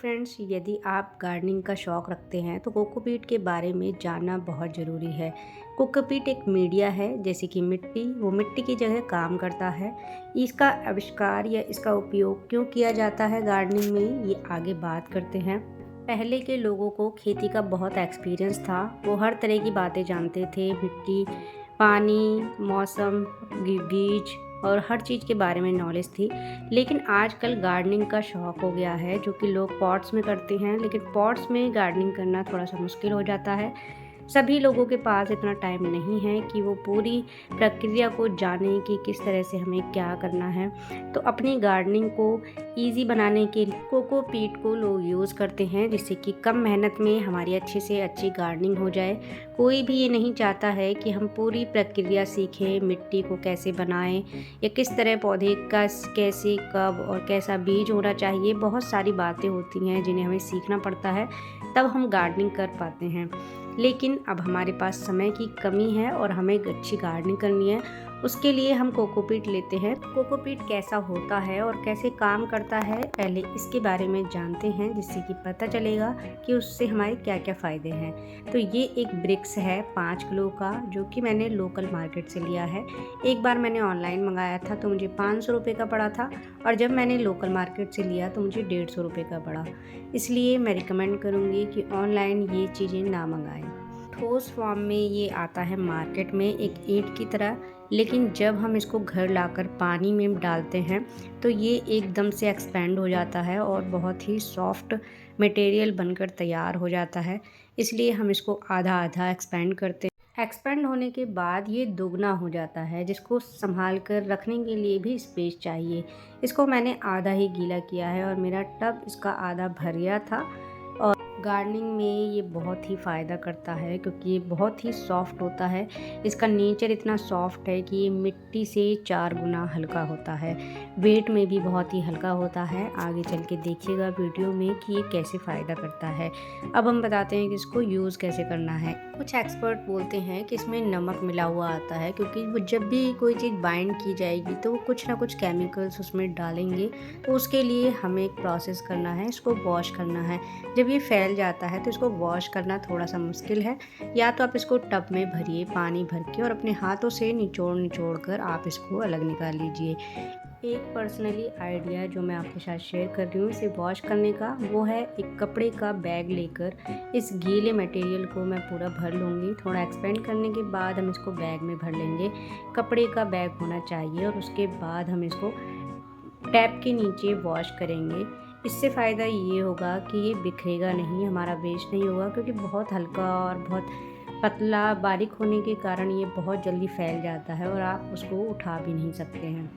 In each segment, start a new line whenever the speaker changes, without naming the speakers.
Friends, यदि आप gardening का शौक़ रखते हैं तो कोकोपीट के बारे में जानना बहुत ज़रूरी है। कोकोपीट एक मीडिया है, जैसे कि मिट्टी, वो मिट्टी की जगह काम करता है। इसका आविष्कार या इसका उपयोग क्यों किया जाता है गार्डनिंग में, ये आगे बात करते हैं। पहले के लोगों को खेती का बहुत एक्सपीरियंस था। वो हर तरह की बातें जानते थे, मिट्टी, पानी, मौसम, बीज और हर चीज़ के बारे में नॉलेज थी। लेकिन आजकल गार्डनिंग का शौक़ हो गया है, जो कि लोग पॉट्स में करते हैं, लेकिन पॉट्स में गार्डनिंग करना थोड़ा सा मुश्किल हो जाता है। सभी लोगों के पास इतना टाइम नहीं है कि वो पूरी प्रक्रिया को जानें कि किस तरह से हमें क्या करना है। तो अपनी गार्डनिंग को ईज़ी बनाने के लिए कोकोपीट को लोग यूज़ करते हैं, जिससे कि कम मेहनत में हमारी अच्छी से अच्छी गार्डनिंग हो जाए। कोई भी ये नहीं चाहता है कि हम पूरी प्रक्रिया सीखें, मिट्टी को कैसे बनाएं या किस तरह पौधे का कैसे, कब और कैसा बीज होना चाहिए। बहुत सारी बातें होती हैं जिन्हें हमें सीखना पड़ता है, तब हम गार्डनिंग कर पाते हैं। लेकिन अब हमारे पास समय की कमी है और हमें अच्छी गार्डनिंग करनी है, उसके लिए हम कोकोपीट लेते हैं। कोकोपीट कैसा होता है और कैसे काम करता है, पहले इसके बारे में जानते हैं, जिससे कि पता चलेगा कि उससे हमारे क्या क्या फ़ायदे हैं। तो ये एक ब्रिक्स है 5 किलो का, जो कि मैंने लोकल मार्केट से लिया है। एक बार मैंने ऑनलाइन मंगाया था तो मुझे 500 रुपये का पड़ा था, और जब मैंने लोकल मार्केट से लिया तो मुझे 150 रुपये का पड़ा। इसलिए मैं रिकमेंड करूँगी कि ऑनलाइन ये चीज़ें ना मंगाएं। ठोस फॉर्म में ये आता है मार्केट में एक ईंट की तरह, लेकिन जब हम इसको घर लाकर पानी में डालते हैं तो ये एकदम से एक्सपेंड हो जाता है और बहुत ही सॉफ्ट मटेरियल बनकर तैयार हो जाता है। इसलिए हम इसको आधा आधा एक्सपेंड करते हैं। एक्सपेंड होने के बाद ये दोगुना हो जाता है, जिसको संभाल कर रखने के लिए भी स्पेस चाहिए। इसको मैंने आधा ही गीला किया है और मेरा टब इसका आधा भर गया था। गार्डनिंग में ये बहुत ही फ़ायदा करता है, क्योंकि ये बहुत ही सॉफ्ट होता है। इसका नेचर इतना सॉफ्ट है कि ये मिट्टी से 4 गुना हल्का होता है। वेट में भी बहुत ही हल्का होता है। आगे चल के देखिएगा वीडियो में कि ये कैसे फ़ायदा करता है। अब हम बताते हैं कि इसको यूज़ कैसे करना है। कुछ एक्सपर्ट बोलते हैं कि इसमें नमक मिला हुआ आता है, क्योंकि वो जब भी कोई चीज़ बाइंड की जाएगी तो वो कुछ ना कुछ केमिकल्स उसमें डालेंगे। तो उसके लिए हमें एक प्रोसेस करना है, इसको वॉश करना है। जब ये फैल जाता है तो इसको वॉश करना थोड़ा सा मुश्किल है। या तो आप इसको टब में भरिए पानी भर के, और अपने हाथों से निचोड़ कर आप इसको अलग निकाल लीजिए। एक पर्सनली आइडिया जो मैं आपके साथ शेयर कर रही हूँ इसे वॉश करने का, वो है एक कपड़े का बैग लेकर इस गीले मटेरियल को मैं पूरा भर लूँगी। थोड़ा एक्सपेंड करने के बाद हम इसको बैग में भर लेंगे। कपड़े का बैग होना चाहिए, और उसके बाद हम इसको टैप के नीचे वॉश करेंगे। इससे फ़ायदा ये होगा कि ये बिखरेगा नहीं, हमारा वेस्ट नहीं होगा, क्योंकि बहुत हल्का और बहुत पतला बारीक होने के कारण ये बहुत जल्दी फैल जाता है और आप उसको उठा भी नहीं सकते हैं।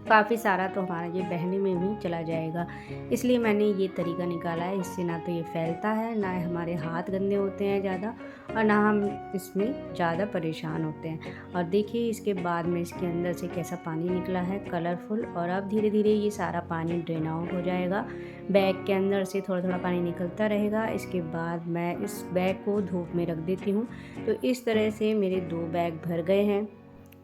काफ़ी सारा तो हमारा ये बहने में भी चला जाएगा। इसलिए मैंने ये तरीका निकाला है। इससे ना तो ये फैलता है, ना हमारे हाथ गंदे होते हैं ज़्यादा, और ना हम इसमें ज़्यादा परेशान होते हैं। और देखिए इसके बाद में इसके अंदर से कैसा पानी निकला है, कलरफुल। और अब धीरे धीरे ये सारा पानी ड्रेन आउट हो जाएगा। बैग के अंदर से थोड़ा थोड़ा पानी निकलता रहेगा। इसके बाद मैं इस बैग को धूप में रख देती हूँ। तो इस तरह से मेरे 2 बैग भर गए हैं।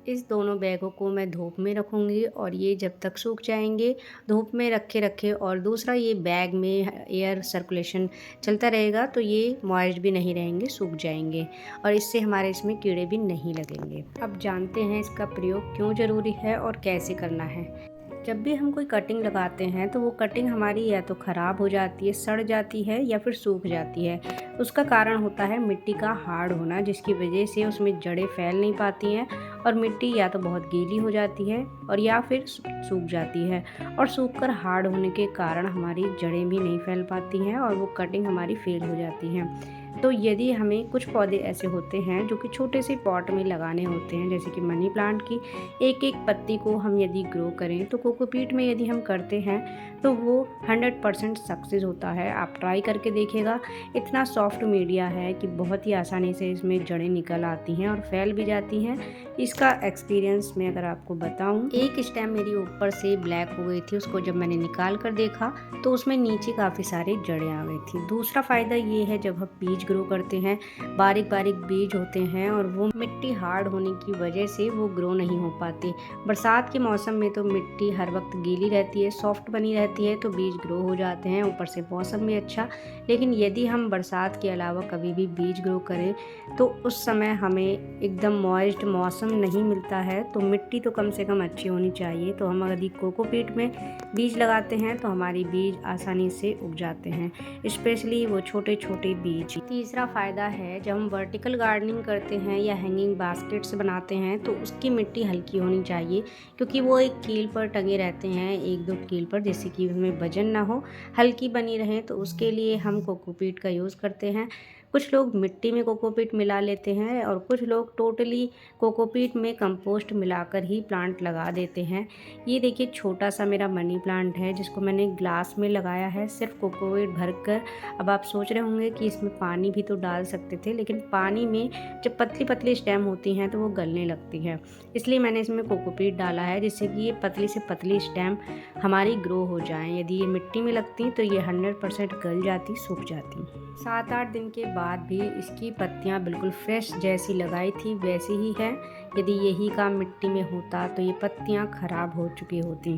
इस दोनों बैगों को मैं धूप में रखूँगी, और ये जब तक सूख जाएंगे धूप में रखे रखे, और दूसरा ये बैग में एयर सर्कुलेशन चलता रहेगा, तो ये मॉइस्ट भी नहीं रहेंगे, सूख जाएंगे, और इससे हमारे इसमें कीड़े भी नहीं लगेंगे। अब जानते हैं इसका प्रयोग क्यों ज़रूरी है और कैसे करना है। जब भी हम कोई कटिंग लगाते हैं तो वो कटिंग हमारी या तो ख़राब हो जाती है, सड़ जाती है, या फिर सूख जाती है। उसका कारण होता है मिट्टी का हार्ड होना, जिसकी वजह से उसमें जड़ें फैल नहीं पाती हैं, और मिट्टी या तो बहुत गीली हो जाती है और या फिर सूख जाती है। और सूख कर हार्ड होने के कारण हमारी जड़ें भी नहीं फैल पाती हैं और वो कटिंग हमारी फेल हो जाती है। तो यदि हमें कुछ पौधे ऐसे होते हैं जो कि छोटे से पॉट में लगाने होते हैं, जैसे कि मनी प्लांट की एक एक पत्ती को हम यदि ग्रो करें, तो कोकोपीट में यदि हम करते हैं तो वो 100% सक्सेस होता है। आप ट्राई करके देखिएगा। इतना सॉफ्ट मीडिया है कि बहुत ही आसानी से इसमें जड़ें निकल आती हैं और फैल भी जाती हैं। इसका एक्सपीरियंस मैं अगर आपको बताऊं, एक स्टेम मेरी ऊपर से ब्लैक हो गई थी, उसको जब मैंने निकाल कर देखा तो उसमें नीचे काफ़ी सारी जड़ें आ गई थी। दूसरा फ़ायदा ये है, जब हम बीज बीज ग्रो करते हैं, बारीक बारीक बीज होते हैं और वो मिट्टी हार्ड होने की वजह से वो ग्रो नहीं हो पाते। बरसात के मौसम में तो मिट्टी हर वक्त गीली रहती है, सॉफ्ट बनी रहती है, तो बीज ग्रो हो जाते हैं, ऊपर से मौसम भी अच्छा। लेकिन यदि हम बरसात के अलावा कभी भी बीज ग्रो करें तो उस समय हमें एकदम मॉइस्ट मौसम नहीं मिलता है, तो मिट्टी तो कम से कम अच्छी होनी चाहिए। तो हम यदि कोकोपीट में बीज लगाते हैं तो हमारी बीज आसानी से उग जाते हैं, स्पेशली वो छोटे छोटे बीज। तीसरा फ़ायदा है, जब हम वर्टिकल गार्डनिंग करते हैं या हैंगिंग बास्केट्स बनाते हैं तो उसकी मिट्टी हल्की होनी चाहिए, क्योंकि वो एक कील पर टंगे रहते हैं, एक दो कील पर, जिससे कि उसमें वजन ना हो, हल्की बनी रहे। तो उसके लिए हम कोकोपीट का यूज़ करते हैं। कुछ लोग मिट्टी में कोकोपीट मिला लेते हैं और कुछ लोग टोटली कोकोपीट में कंपोस्ट मिलाकर ही प्लांट लगा देते हैं। ये देखिए छोटा सा मेरा मनी प्लांट है जिसको मैंने ग्लास में लगाया है, सिर्फ कोकोपीट भरकर। अब आप सोच रहे होंगे कि इसमें पानी भी तो डाल सकते थे, लेकिन पानी में जब पतली पतली स्टेम होती हैं तो वो गलने लगती है, इसलिए मैंने इसमें कोकोपीट डाला है, जिससे कि ये पतली से पतली स्टेम हमारी ग्रो हो जाएं। यदि ये मिट्टी में लगती तो ये 100% गल जाती, सूख जाती। 7-8 दिन के बाद भी इसकी पत्तियां बिल्कुल फ्रेश जैसी लगाई थी वैसी ही है। यदि यही काम मिट्टी में होता तो ये पत्तियां खराब हो चुकी होती।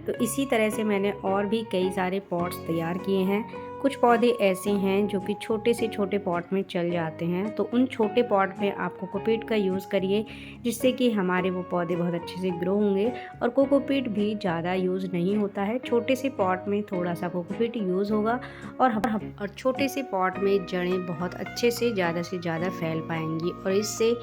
तो इसी तरह से मैंने और भी कई सारे पॉट्स तैयार किए हैं। कुछ पौधे ऐसे हैं जो कि छोटे से छोटे पॉट में चल जाते हैं, तो उन छोटे पॉट में आप कोकोपीट का यूज़ करिए, जिससे कि हमारे वो पौधे बहुत अच्छे से ग्रो होंगे। और कोकोपीट भी ज़्यादा यूज़ नहीं होता है, छोटे से पॉट में थोड़ा सा कोकोपीट यूज़ होगा और छोटे से पॉट में जड़ें बहुत अच्छे से ज़्यादा फैल पाएंगी। और इससे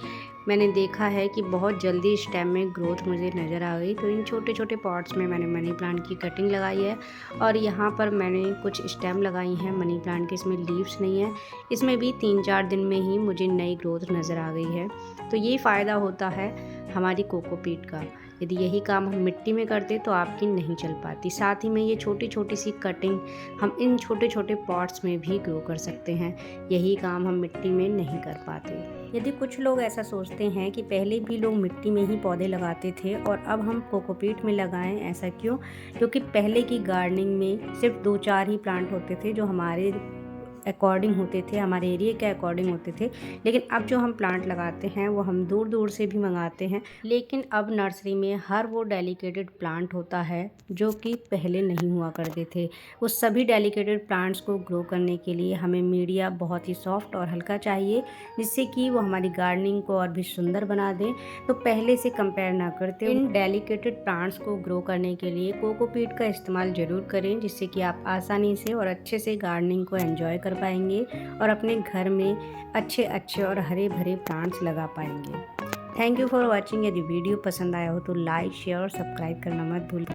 मैंने देखा है कि बहुत जल्दी स्टेम में ग्रोथ मुझे नज़र आ गई। तो इन छोटे छोटे पॉट्स में मैंने मनी प्लांट की कटिंग लगाई है और यहाँ पर मैंने कुछ स्टेम लगाई हैं मनी प्लांट की। इसमें लीव्स नहीं है, इसमें भी 3-4 दिन में ही मुझे नई ग्रोथ नज़र आ गई है। तो ये फ़ायदा होता है हमारी कोकोपीट का। यदि यही काम हम मिट्टी में करते तो आपकी नहीं चल पाती। साथ ही में ये छोटी छोटी सी कटिंग हम इन छोटे छोटे पॉट्स में भी ग्रो कर सकते हैं, यही काम हम मिट्टी में नहीं कर पाते। यदि कुछ लोग ऐसा सोचते हैं कि पहले भी लोग मिट्टी में ही पौधे लगाते थे और अब हम कोकोपीट में लगाएं, ऐसा क्यों? क्योंकि पहले की गार्डनिंग में सिर्फ 2-4 ही प्लांट होते थे जो हमारे अकॉर्डिंग होते थे, हमारे एरिया के अकॉर्डिंग होते थे। लेकिन अब जो हम प्लांट लगाते हैं वो हम दूर दूर से भी मंगाते हैं। लेकिन अब नर्सरी में हर वो डेलिकेटेड प्लांट होता है जो कि पहले नहीं हुआ करते थे। उस सभी डेलिकेटेड प्लांट्स को ग्रो करने के लिए हमें मीडिया बहुत ही सॉफ्ट और हल्का चाहिए, जिससे कि वो हमारी गार्डनिंग को और भी सुंदर बना दें। तो पहले से कंपेयर ना करते इन डेलिकेटेड प्लांट्स को ग्रो करने के लिए कोकोपीट का इस्तेमाल ज़रूर करें, जिससे कि आप आसानी से और अच्छे से गार्डनिंग को एंजॉय कर पाएंगे और अपने घर में अच्छे अच्छे और हरे भरे प्लांट्स लगा पाएंगे। Thank you for watching. यदि वीडियो पसंद आया हो तो लाइक, शेयर और सब्सक्राइब करना मत भूलिए।